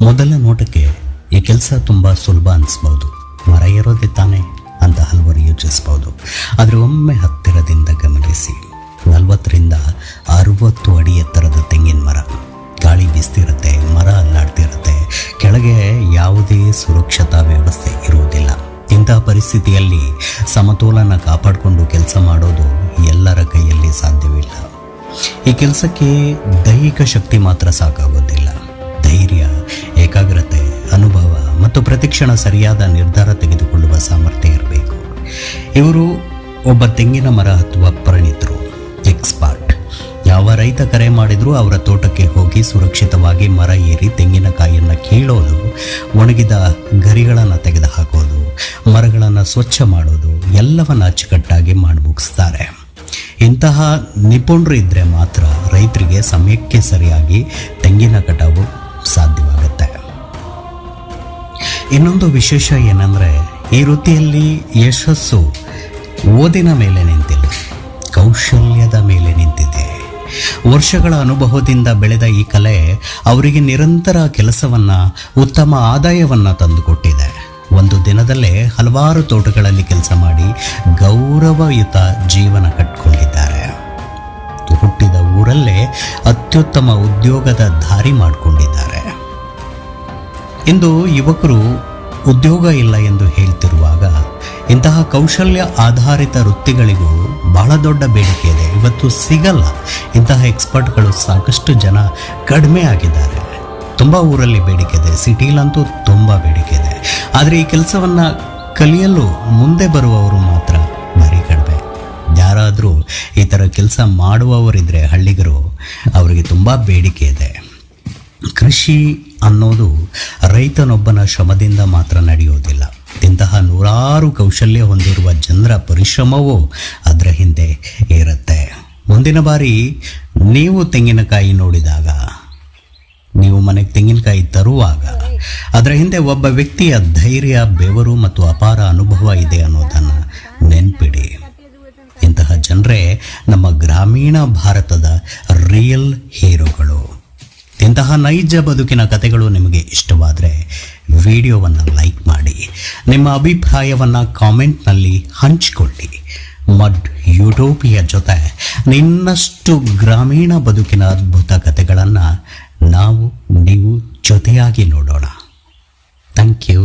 ಮೊದಲ ನೋಟಕ್ಕೆ ಈ ಕೆಲಸ ತುಂಬ ಸುಲಭ ಅನಿಸ್ಬೋದು. ಮರ ಏರೋದೇ ತಾನೇ ಅಂತ ಹಲವರು ಯೋಚಿಸ್ಬೋದು. ಆದರೆ ಒಮ್ಮೆ ಹತ್ತಿರದಿಂದ ಗಮನಿಸಿ, 40ರಿಂದ 60 ಅಡಿ ಎತ್ತರದ ತೆಂಗಿನ ಮರ. ಗಾಳಿ ಬೀಸ್ತಿರುತ್ತೆ, ಮರ ಅಲ್ಲಾಡ್ತಿರುತ್ತೆ, ಕೆಳಗೆ ಯಾವುದೇ ಸುರಕ್ಷತಾ ವ್ಯವಸ್ಥೆ ಇರುವುದಿಲ್ಲ. ಇಂತಹ ಪರಿಸ್ಥಿತಿಯಲ್ಲಿ ಸಮತೋಲನ ಕಾಪಾಡಿಕೊಂಡು ಕೆಲಸ ಮಾಡೋದು ಎಲ್ಲರ ಕೈಯಲ್ಲಿ ಸಾಧ್ಯವಿಲ್ಲ. ಈ ಕೆಲಸಕ್ಕೆ ದೈಹಿಕ ಶಕ್ತಿ ಮಾತ್ರ ಸಾಕಾಗೋದಿಲ್ಲ. ಧೈರ್ಯ, ಏಕಾಗ್ರತೆ, ಅನುಭವ ಮತ್ತು ಪ್ರತಿಕ್ಷಣ ಸರಿಯಾದ ನಿರ್ಧಾರ ತೆಗೆದುಕೊಳ್ಳುವ ಸಾಮರ್ಥ್ಯ ಇರಬೇಕು. ಇವರು ಒಬ್ಬ ತೆಂಗಿನ ಮರ ಹತ್ತುವ ಪರಿಣಿತರು, ಎಕ್ಸ್ಪರ್ಟ್. ಯಾವ ರೈತ ಕರೆ ಮಾಡಿದರೂ ಅವರ ತೋಟಕ್ಕೆ ಹೋಗಿ ಸುರಕ್ಷಿತವಾಗಿ ಮರ ಏರಿ ತೆಂಗಿನಕಾಯಿಯನ್ನು ಕೀಳೋದು, ಒಣಗಿದ ಗರಿಗಳನ್ನು ತೆಗೆದು ಹಾಕೋದು, ಮರಗಳನ್ನು ಸ್ವಚ್ಛ ಮಾಡೋದು ಎಲ್ಲವನ್ನ ಅಚ್ಚುಕಟ್ಟಾಗಿ ಮಾಡಿ ಮುಗಿಸ್ತಾರೆ. ಇಂತಹ ನಿಪುಣರು ಇದ್ದರೆ ಮಾತ್ರ ರೈತರಿಗೆ ಸಮಯಕ್ಕೆ ಸರಿಯಾಗಿ ತೆಂಗಿನ ಕಟಾವು ಸಾಧ್ಯವಾಗುತ್ತೆ. ಇನ್ನೊಂದು ವಿಶೇಷ ಏನಂದರೆ, ಈ ವೃತ್ತಿಯಲ್ಲಿ ಯಶಸ್ಸು ಓದಿನ ಮೇಲೆ ನಿಂತಿಲ್ಲ, ಕೌಶಲ್ಯದ ಮೇಲೆ ನಿಂತಿದೆ. ವರ್ಷಗಳ ಅನುಭವದಿಂದ ಬೆಳೆದ ಈ ಕಲೆ ಅವರಿಗೆ ನಿರಂತರ ಕೆಲಸವನ್ನು, ಉತ್ತಮ ಆದಾಯವನ್ನು ತಂದುಕೊಟ್ಟಿದೆ. ಒಂದು ದಿನದಲ್ಲೇ ಹಲವಾರು ತೋಟಗಳಲ್ಲಿ ಕೆಲಸ ಮಾಡಿ ಗೌರವಯುತ ಜೀವನ ಕಟ್ಟಿಕೊಂಡಿದ್ದಾರೆ. ಹುಟ್ಟಿದ ಊರಲ್ಲೇ ಅತ್ಯುತ್ತಮ ಉದ್ಯೋಗದ ದಾರಿ ಮಾಡಿಕೊಂಡಿದ್ದಾರೆ. ಇಂದು ಯುವಕರು ಉದ್ಯೋಗ ಇಲ್ಲ ಎಂದು ಹೇಳ್ತಿರುವಾಗ ಇಂತಹ ಕೌಶಲ್ಯ ಆಧಾರಿತ ವೃತ್ತಿಗಳಿಗೂ ಬಹಳ ದೊಡ್ಡ ಬೇಡಿಕೆ ಇದೆ. ಇವತ್ತು ಸಿಗಲ್ಲ. ಇಂತಹ ಎಕ್ಸ್ಪರ್ಟ್ಗಳು ಸಾಕಷ್ಟು ಜನ ಕಡಿಮೆ ಆಗಿದ್ದಾರೆ. ತುಂಬ ಊರಲ್ಲಿ ಬೇಡಿಕೆ ಇದೆ, ಸಿಟಿಲಂತೂ ತುಂಬ ಬೇಡಿಕೆ ಇದೆ. ಆದರೆ ಈ ಕೆಲಸವನ್ನು ಕಲಿಯಲು ಮುಂದೆ ಬರುವವರು ಮಾತ್ರ ಭಾರಿ ಕಡಿಮೆ. ಯಾರಾದರೂ ಈ ಥರ ಕೆಲಸ ಮಾಡುವವರಿದ್ದರೆ ಹಳ್ಳಿಗರು, ಅವರಿಗೆ ತುಂಬ ಬೇಡಿಕೆ ಇದೆ. ಕೃಷಿ ಅನ್ನೋದು ರೈತನೊಬ್ಬನ ಶ್ರಮದಿಂದ ಮಾತ್ರ ನಡೆಯೋದಿಲ್ಲ. ಇಂತಹ ನೂರಾರು ಕೌಶಲ್ಯ ಹೊಂದಿರುವ ಜನರ ಪರಿಶ್ರಮವೂ ಅದರ ಹಿಂದೆ ಇರುತ್ತೆ. ಮುಂದಿನ ಬಾರಿ ನೀವು ತೆಂಗಿನಕಾಯಿ ನೋಡಿದಾಗ, ನೀವು ಮನೆಗೆ ತೆಂಗಿನಕಾಯಿ ತರುವಾಗ ಅದರ ಹಿಂದೆ ಒಬ್ಬ ವ್ಯಕ್ತಿಯ ಧೈರ್ಯ, ಬೆವರು ಮತ್ತು ಅಪಾರ ಅನುಭವ ಇದೆ ಅನ್ನೋದನ್ನು ನೆನ್ಪಿಡಿ. ಇಂತಹ ಜನರೇ ನಮ್ಮ ಗ್ರಾಮೀಣ ಭಾರತದ ರಿಯಲ್ ಹೀರೋಗಳು. ಇಂತಹ ನೈಜ ಬದುಕಿನ ಕಥೆಗಳು ನಿಮಗೆ ಇಷ್ಟವಾದರೆ ವಿಡಿಯೋವನ್ನು ಲೈಕ್ ಮಾಡಿ, ನಿಮ್ಮ ಅಭಿಪ್ರಾಯವನ್ನು ಕಾಮೆಂಟ್ನಲ್ಲಿ ಹಂಚಿಕೊಳ್ಳಿ. ಮಡ್ ಯುಟೋಪಿಯ ಜೊತೆ ಇನ್ನಷ್ಟು ಗ್ರಾಮೀಣ ಬದುಕಿನ ಅದ್ಭುತ ಕಥೆಗಳನ್ನು ನೀವು ಜೊತೆಯಾಗಿ ನೋಡೋಣ. Thank you.